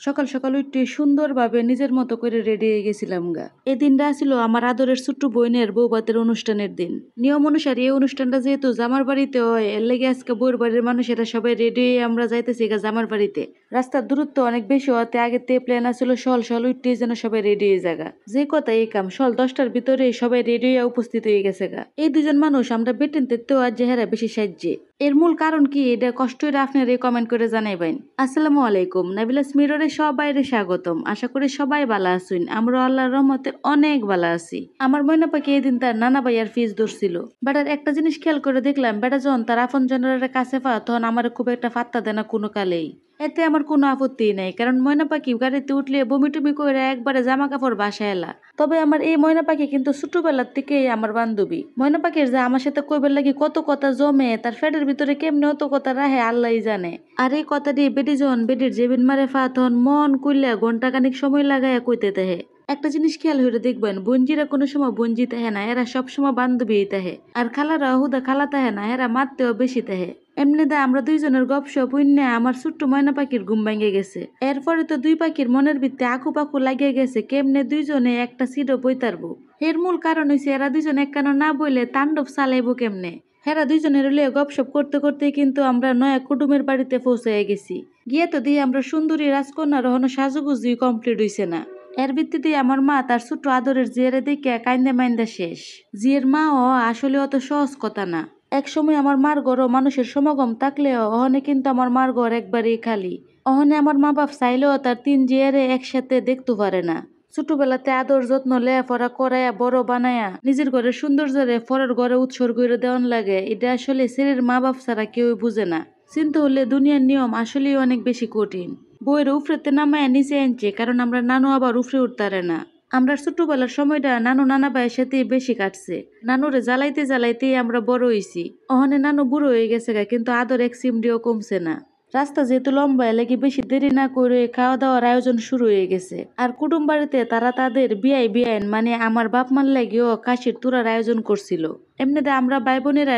সকাল সকাল উঠে সুন্দরভাবে নিজের মতো করে রেডি হয়ে গেছিলাম গা। এই দিনটা ছিল আমার আদরের ছোট্ট বোনের বৌভাতের অনুষ্ঠানের দিন। নিয়ম অনুসারে এই অনুষ্ঠানটা যেহেতু জামার বাড়িতে হয়, এর লেগে আজকে বউর বাড়ির মানুষেরা সবাই রেডি হয়ে আমরা যাইতেছি গা জামার বাড়িতে। রাস্তার দূরত্ব অনেক বেশি হতে আগে তে প্ল্যান আছিল সল উঠতে যেন সবাই রেডি হয়ে জায়গা। যে কথা এই কাম সল 10টার ভিতরে সবাই রেডি হয়ে উপস্থিত হয়ে গেছে গা। এই দুজন মানুষ আমরা বেটেন তেতেও আর চেহারা বেশি সাহায্যে। এর মূল কারণ কি এটা কষ্ট হইলে আপনারা কমেন্ট করে জানাইবেন। আসসালামু আলাইকুম, নাবিলাস মিররে সবাইরে স্বাগতম। আশা করি সবাই ভালো আছেন। আমরা আল্লাহর রহমতে অনেক ভালো আছি। আমার ময়না পাখি এই দিন তার নানা ভাইয়ার ফিস ধরছিল। বেটার একটা জিনিস খেয়াল করে দেখলাম, বেটা যখন তার আপন জনের কাছে পা তখন আমার খুব একটা ফাত্তা দেয় না কোনো কালেই। এতে আমার কোনো আপত্তি নাই, কারণ ময়না পাখি গাড়িতে উঠলে বমি টুমি করে একবারে জামা কাপড় বাসায় এলা। তবে আমার এই ময়না পাখি কিন্তু ছোটবেলার থেকেই আমার বান্ধবী। ময়না পাখির যা আমার সাথে কইবার লাগি কত কথা জমে, তার ফ্যাটের ভিতরে কেমনে অত কথা রাহে আল্লাহই জানে। আর এই কথা দিয়ে বেটি যখন বেটির জেবিন মারে ফা তখন মন কইলা ঘন্টা খানিক সময় লাগায় কইতে তাহে। একটা জিনিস খেয়াল হইলে দেখবেন, বঞ্জিরা কোনো সময় বঞ্জি তাহে না, এরা সবসময় বান্ধবী তাহে। আর খালারা হুদা খালা তাহে না, এরা মারতেও বেশি তাহে। এমনিতে আমরা দুইজনের গপসপ উন্নে আমার ছোট্ট ময়না পাখির ঘুম ভেঙে গেছে। এরপরে তো দুই পাখির মনের ভিত্তে আঁকু পাকু লাগিয়ে গেছে কেমনে দুইজনে একটা সিটও বইতারবো। এর মূল কারণ হইছে এরা দুইজন একখানো না বইলে তাণ্ডব চালাইবো কেমনে। হেরা দুইজনের লিয়ে গপসপ করতে করতে কিন্তু আমরা নয়া কুটুমের বাড়িতে পৌঁছে গেছি। গিয়ে তো দিয়ে আমরা সুন্দরী রাজকন্যার রহনো সাজুগুজি কমপ্লিট হইছে না। এর ভিত্তিতে আমার মা তার ছোট্ট আদরের জিয়ারে দেখে কাইন্দে মাইন্দা শেষ। জিয়ের মাও আসলে অত সহজ কথা না। এক সময় আমার মার ঘরও মানুষের সমাগম থাকলেও অহনে কিন্তু আমার মার ঘর একবারেই খালি। অহনে আমার মা বাপ চাইলেও তার 3 জিয়ারে একসাথে দেখতে পারে না। ছোটবেলাতে আদর যত্ন লেয়াপড়া করাইয়া বড় বানায়া নিজের ঘরের সৌন্দর্যরে পরের ঘরে উৎসর্গ করে দেওয়ান লাগে, এটা আসলে ছেলের মা বাপ ছাড়া কেউ বুঝে না। চিন্তা হলে দুনিয়ার নিয়ম আসলেই অনেক বেশি কঠিন। বইয়ের উফরেতে নামায় নিচে আনছে, কারণ আমরা নানু আবার উফরে উঠতারে না। আমরা ছোটবেলার সময়টা নানু নানা ভাইয়ের সাথে বেশি কাটছে। নানুরে জ্বালাইতে জ্বালাইতেই আমরা বড় হইছি। অহনে নানু বুড়ো হয়ে গেছে গা, কিন্তু আদর এক সিমডিও কমছে না। রাস্তা যেহেতু লম্বা লেগে বেশি দেরি না করে খাওয়া দাওয়ার আয়োজন শুরু হয়ে গেছে। আর কুটুম বাড়িতে তারা তাদের বিয়াইন মানে আমার বাপ মার লাগেও কাশির তুরার আয়োজন করছিল। এমনিতে আমরা ভাই বোনেরা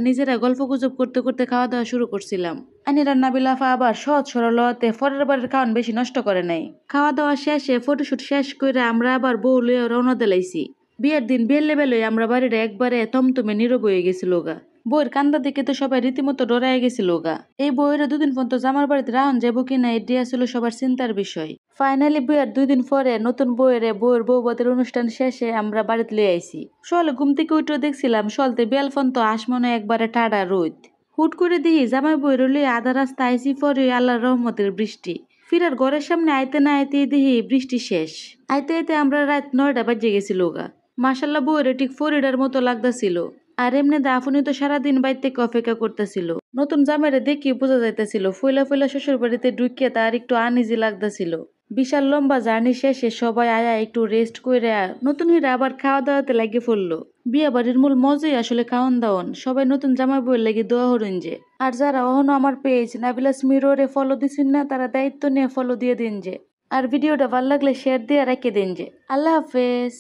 নিজেরা গল্প গুজব করতে করতে খাওয়া দাওয়া শুরু করছিলাম। আনিরা নাবিলাফা আবার সহজ সরল হতে পরের বাড়ির খাওয়ান বেশি নষ্ট করে নাই। খাওয়া দাওয়া শেষে ফটোশুট শেষ করে আমরা আবার বউ লইয়া রওনা দিলাইছি। বিয়ের দিন বিয়ের লেবেলে আমরা বাড়িটা একবারে থমথমে নীরব হয়ে গেছিল গা। বইয়ের কান্দা দেখে তো সবাই রীতিমতো ডরাই গেছিল গা। এই বইয়ের 2 দিন পর্যন্ত জামার বাড়িতে রাহন যাবো কিনা এটি আসলে সবার চিন্তার বিষয়। ফাইনালি বিয়ের 2 দিন পরে নতুন বইয়ের বৌভাতের অনুষ্ঠান শেষে আমরা বাড়িতে লিয়ে আইছি। সকালে ঘুম থেকে উঠে দেখছিলাম সলতে বেলফন তো আসমনে একবারে ঠাডা রোদ। হুট করে দিই জামাই বইয়ের লিয়ে আধা রাস্তা আইসি পরে আল্লাহর রহমতের বৃষ্টি। ফিরার ঘরের সামনে আইতে না আইতে দেখি বৃষ্টি শেষ। আইতে আইতে আমরা রাত 9টা বাজে গেছিল গা। মাশাল্লাহ বইয়ের ঠিক ফরিডার মতো লাগতাছিল। আর এমনি দাফুনি তো সারাদিন বাইর থেকে অপেক্ষা করতেছিল। নতুন জামাইরে দেখি বোঝা যাইতেছিল ফইলা শ্বশুর বাড়িতে ঢুকিয়ে তার একটু আনইজি লাগতেছিল। বিশাল লম্বা জার্নি শেষে সবাই আয়া একটু রেস্ট করে নতুন হইরা আবার খাওয়া দাওয়াতে লাগে পড়লো। বিয়া বাড়ির মূল মজাই আসলে খাওয়ান দাওয়ান। সবাই নতুন জামাই বইয়ের লাগে দোয়া হরুন যে। আর যারা অহনো আমার পেজ নাবিলাস মিররে ফলো দিছেন না, তারা দায়িত্ব নিয়ে ফলো দিয়ে দিন যে। আর ভিডিওটা ভালো লাগলে শেয়ার দিয়ে রেখে দিন যে। আল্লাহ হাফেজ।